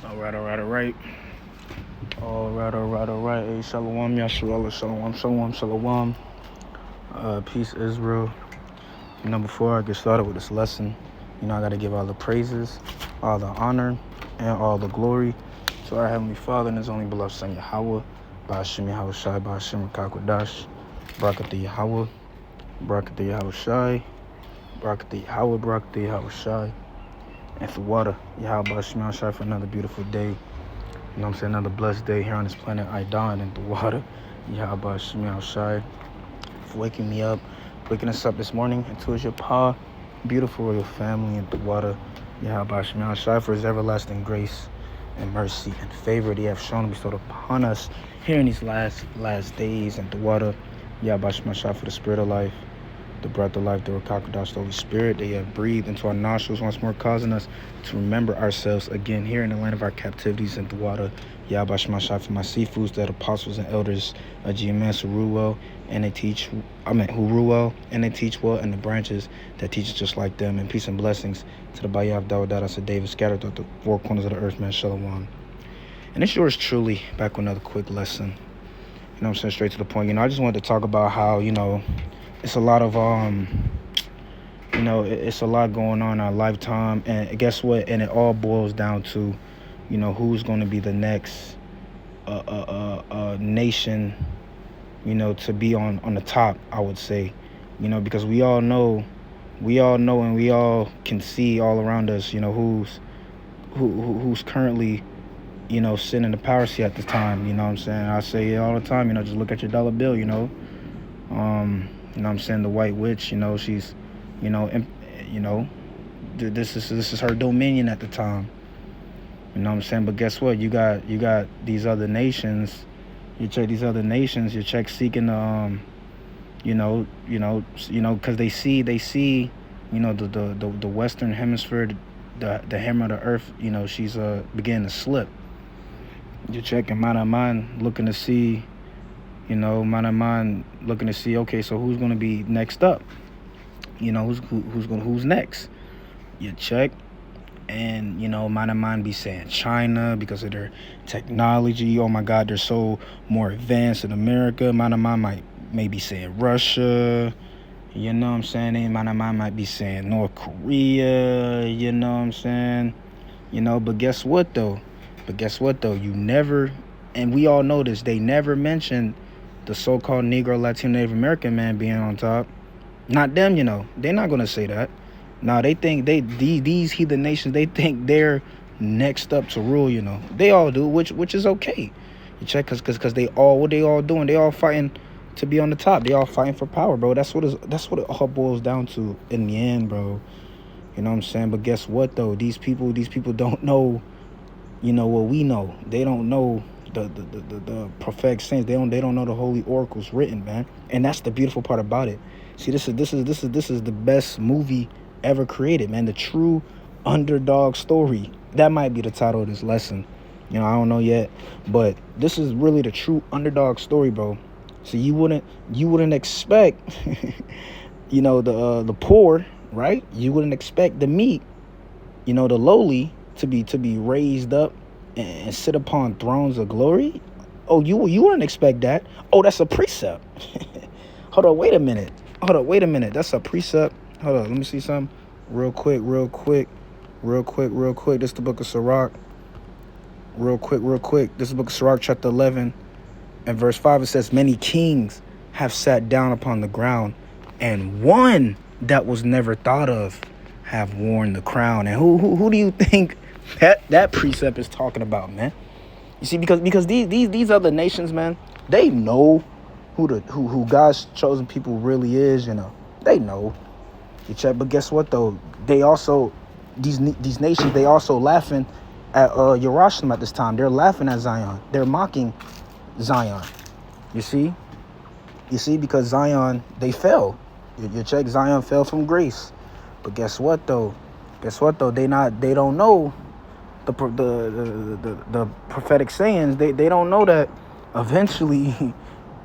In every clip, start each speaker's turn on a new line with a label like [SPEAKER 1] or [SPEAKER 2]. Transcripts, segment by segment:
[SPEAKER 1] All right. All right. Hey, shalom, Yasharallah, shalom. Peace, Israel. Before I get started with this lesson, I got to give all the praises, all the honor, and all the glory to our Heavenly Father and His only beloved Son, Yahweh, Ba'ashim Yahweh Shai, Ba'ashim Kakwadash, Barakatah Yahweh, Barakatah Yahweh Shai, Barakatah Yahweh Shai, and for water, Yahweh Ba'ashim Yahweh Shai for another beautiful day. Another blessed day here on this planet I dawn in the water. Yahweh Shemi Shai for waking us up this morning into His Pa, beautiful royal family in the water. Yahweh Shemi Shai for His everlasting grace and mercy and favor that He have shown and bestowed upon us here in these last days in the water. Yahweh Shemi Shai for the spirit of life, the breath of life, the Rakakodash, the Holy Spirit that you have breathed into our nostrils, once more causing us to remember ourselves again here in the land of our captivities in the water. Yahweh Shema Shai for my seafoods, that apostles and elders of GMS who rule well, and they teach well, and the branches that teach just like them. And peace and blessings to the Bayah of Dawodadas of David scattered throughout the four corners of the earth, man. Shalom. And it's yours truly, back with another quick lesson. Straight to the point. I just wanted to talk about how, it's a lot of it's a lot going on in our lifetime, and guess what, and it all boils down to who's going to be the next nation to be on the top, I would say, because we all know and we all can see all around us who's currently sitting in the power seat at the time. I say it all the time, just look at your dollar bill. The white witch, she's, this is her dominion at the time. But guess what? You got these other nations. You check these other nations. You check seeking, because they see, the Western Hemisphere, the hammer of the earth. She's beginning to slip. You check in mind looking to see. Looking to see, okay, so who's going to be next up? Who's next? You check, and mind be saying China because of their technology. Oh my God, they're so more advanced in America. Mind might maybe saying Russia. Mind might be saying North Korea. But guess what though? You never, and we all know this. They never mentioned the so-called Negro, Latino, Native American man being on top. Not them, They're not going to say that. No, they think these heathen nations, they think they're next up to rule, They all do, which is okay. You check, because what they all doing? They all fighting to be on the top. They all fighting for power, bro. That's what it all boils down to in the end, bro. But guess what, though? These people don't know, what we know. They don't know the prophetic saints. They don't know the holy oracles written, man. And that's the beautiful part about it. See, this is the best movie ever created, man. The true underdog story. That might be the title of this lesson. I don't know yet, but this is really the true underdog story, bro. So you wouldn't expect the poor, right? You wouldn't expect the meek, the lowly to be raised up and sit upon thrones of glory. Oh, you wouldn't expect that. Oh, that's a precept. Hold on, wait a minute. That's a precept. Hold on, let me see something real quick. This is the book of Sirach. Real quick. This is the book of Sirach, chapter 11 and verse 5. It says, many kings have sat down upon the ground, and one that was never thought of have worn the crown. And who do you think that precept is talking about, man? You see, because these other nations, man, they know who God's chosen people really is. They know. You check, but guess what though? They also these nations, they also laughing at Yerushalayim at this time. They're laughing at Zion. They're mocking Zion. You see, because Zion, they fell. You check, Zion fell from grace. But guess what though? They don't know the prophetic sayings. They don't know that eventually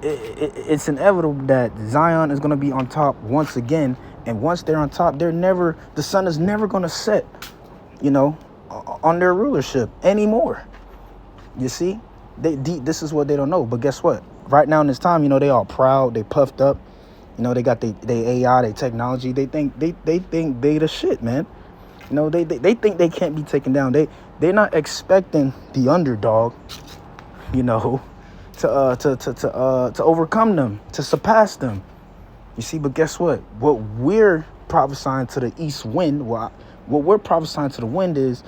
[SPEAKER 1] it's inevitable that Zion is going to be on top once again. And once they're on top, the sun is never going to set, on their rulership anymore. You see, this is what they don't know. But guess what? Right now in this time, they all proud, they puffed up. They got they AI, they technology. They think they the shit, man. They think they can't be taken down. They're not expecting the underdog, to overcome them, to surpass them. You see, but guess what? What we're prophesying to the east wind, what we're prophesying to the wind is,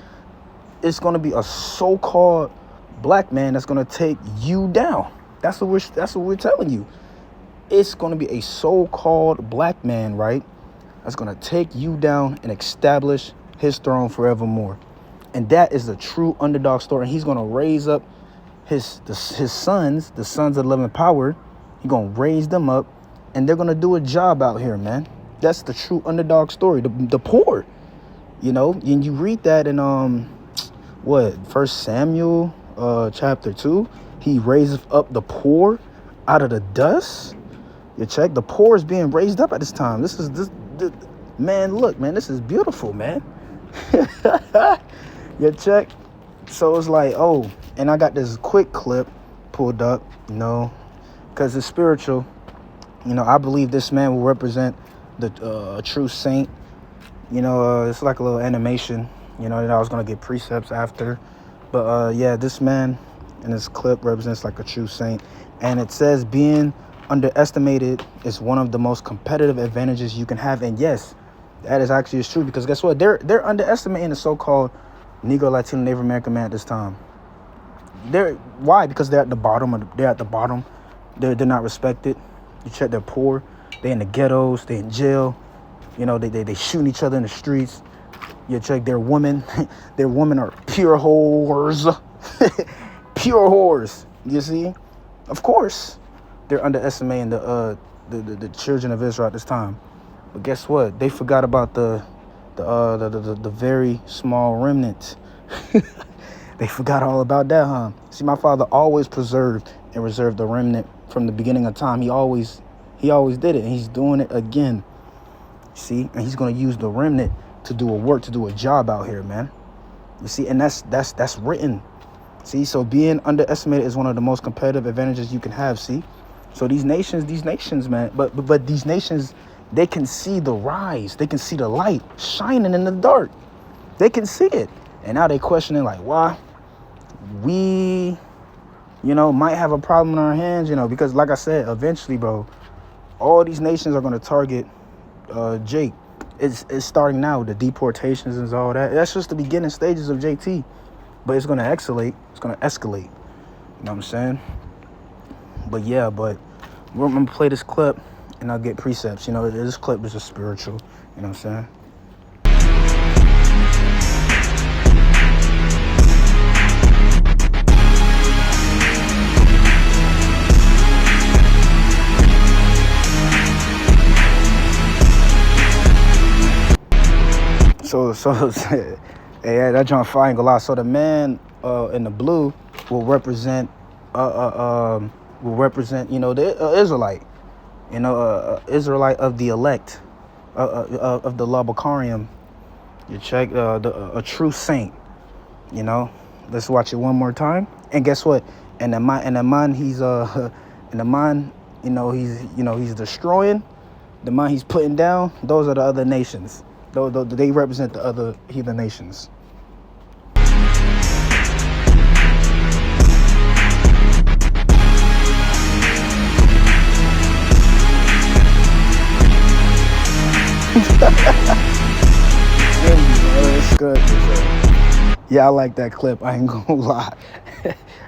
[SPEAKER 1] it's going to be a so-called black man that's going to take you down. That's what we're telling you. It's going to be a so-called black man, right? That's going to take you down and establish his throne forevermore. And that is the true underdog story. And he's going to raise up his sons, the sons of love and power. He's going to raise them up, and they're going to do a job out here, man. That's the true underdog story. The poor, and you read that in 1 Samuel chapter 2. He raises up the poor out of the dust. You check, the poor is being raised up at this time. This man, look, man, this is beautiful, man. You check. So it's like, oh, and I got this quick clip pulled up, because it's spiritual. I believe this man will represent the true saint. It's like a little animation, that I was going to get precepts after. But this man in this clip represents like a true saint. And it says being underestimated is one of the most competitive advantages you can have. And yes, that is actually true, because guess what? They're underestimating the so-called Negro, Latino, Native American man at this time. Why? Because they're at the bottom. They're not respected. You check, they're poor. They in the ghettos. They in jail. They shooting each other in the streets. You check, their women. Their women are pure whores. Pure whores. You see? Of course, they're underestimating the children of Israel at this time. But guess what? They forgot about the very small remnant. They forgot all about that, huh? See, my father always preserved and reserved the remnant from the beginning of time. He always did it, and he's doing it again. See, and he's going to use the remnant to do a job out here, man. You see, and that's written. See, so being underestimated is one of the most competitive advantages you can have. See, so these nations, man, but these nations, they can see the rise, they can see the light shining in the dark, they can see it, and now they questioning like, why we, might have a problem in our hands, because like I said, eventually, bro, all these nations are going to target Jake. It's starting now, the deportations and all that. That's just the beginning stages of JT, but it's going to escalate. It's going to escalate. You know what I'm saying? But yeah, we're going to play this clip, and I'll get precepts. This clip is just spiritual. You know what I'm saying? So hey, that John Fire ain't gonna lie. So the man in the blue will represent the Israelite, Israelite of the elect, of the Labakarium. You check, a true saint. Let's watch it one more time. And guess what? And the man he's he's destroying. The man he's putting down. Those are the other nations. They represent the other heathen nations. It's good. Yeah, I like that clip. I ain't gonna lie.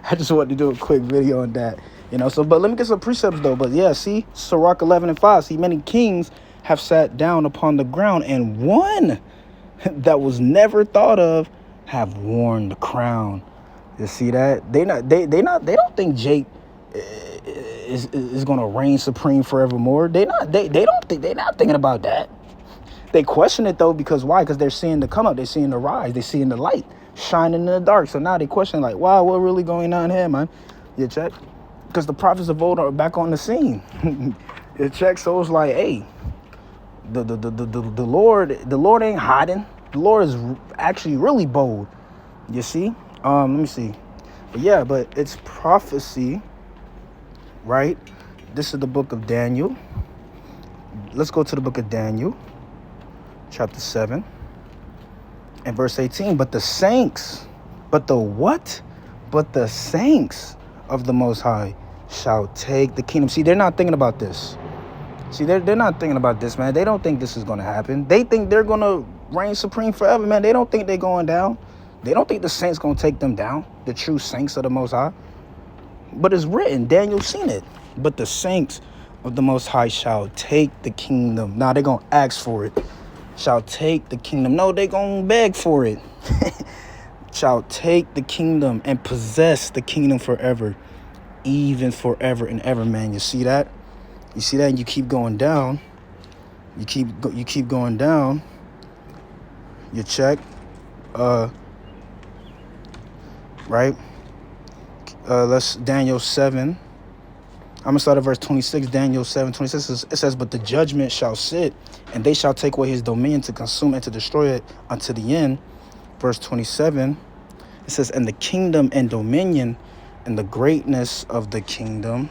[SPEAKER 1] I just wanted to do a quick video on that. But let me get some precepts though. But yeah, see, Sirach 11:5. See, many kings have sat down upon the ground, and one that was never thought of have worn the crown. You see that? They don't think Jake is gonna reign supreme forevermore. They're not thinking about that. They question it though, because why? Because they're seeing the come up, they're seeing the rise, they're seeing the light shining in the dark. So now they question like, wow, what really going on here, man? You check? Because the prophets of old are back on the scene. You check? So it's like, hey, the Lord ain't hiding. The Lord is actually really bold. You see? Let me see. But yeah, but it's prophecy, right? This is the book of Daniel. Let's go to the book of Daniel, chapter 7, and verse 18. But the saints, but the what? But the saints of the Most High shall take the kingdom. See, they're not thinking about this. See, they're not thinking about this, man. They don't think this is going to happen. They think they're going to reign supreme forever, man. They don't think they're going down. They don't think the saints going to take them down, the true saints of the Most High. But it's written, Daniel seen it. But the saints of the Most High shall take the kingdom. Now they're going to ask for it. Shall take the kingdom. No, they're going to beg for it. Shall take the kingdom and possess the kingdom forever, even forever and ever, man. You see that? You see that? And you keep going down. You keep going down. You check. Right? Let's Daniel 7. I'm gonna start at verse 26. Daniel 7:26. It says, "But the judgment shall sit, and they shall take away his dominion to consume and to destroy it unto the end." Verse 27. It says, "And the kingdom and dominion and the greatness of the kingdom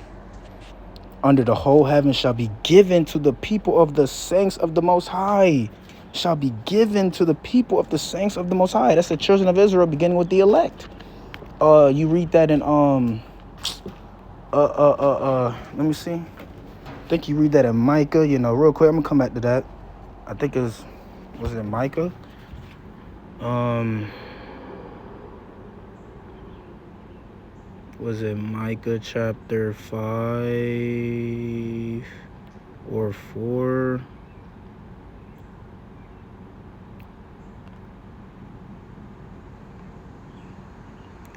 [SPEAKER 1] under the whole heaven shall be given to the people of the saints of the Most High." Shall be given to the people of the saints of the Most High. That's the children of Israel, beginning with the elect. You read that in let me see. I think you read that in Micah. Real quick, I'm gonna come back to that. I think was it Micah? Was it Micah chapter 5 or 4?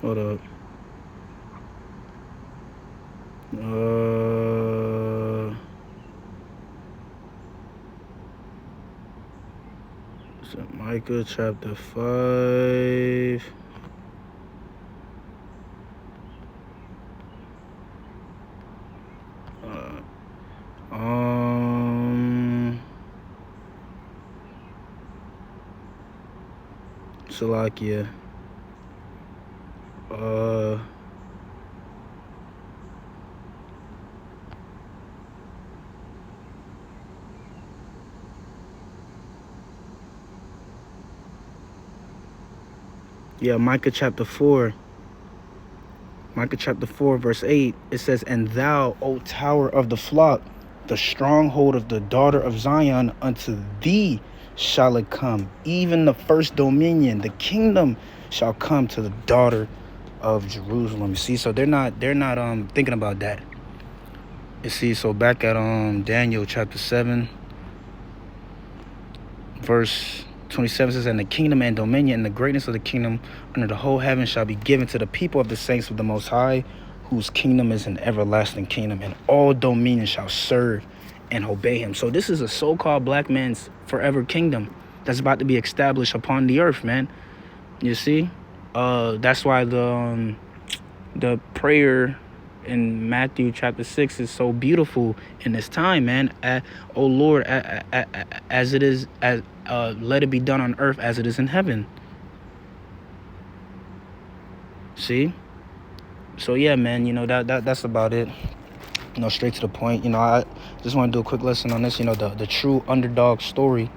[SPEAKER 1] Hold up. Is it Micah chapter 5? Salakia. Yeah, Micah chapter 4. Micah chapter 4, verse 8. It says, "And thou, O tower of the flock, the stronghold of the daughter of Zion, unto thee shall it come, even the first dominion, the kingdom shall come to the daughter of Jerusalem." You see, so they're not thinking about that. You see, so back at Daniel chapter 7, verse 27 says, "And the kingdom and dominion and the greatness of the kingdom under the whole heaven shall be given to the people of the saints of the Most High, whose kingdom is an everlasting kingdom, and all dominion shall serve and obey him." So this is a so-called black man's forever kingdom that's about to be established upon the earth, man. You see, that's why the prayer in Matthew chapter 6 is so beautiful in this time, man. "Oh Lord, as it is, let it be done on earth as it is in heaven." See? So yeah, man, that's about it. Straight to the point. I just want to do a quick lesson on this. The true underdog story.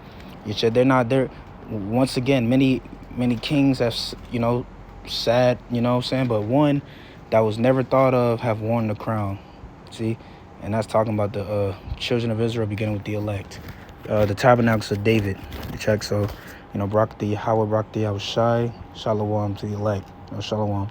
[SPEAKER 1] They're not there. Once again, many kings have, sad, but one that was never thought of have worn the crown. See? And that's talking about the children of Israel, beginning with the elect. The tabernacles of David. Check. So, Barak the Yahweh, Barak the Yahweh Shai, Shalom to the elect. Shalom.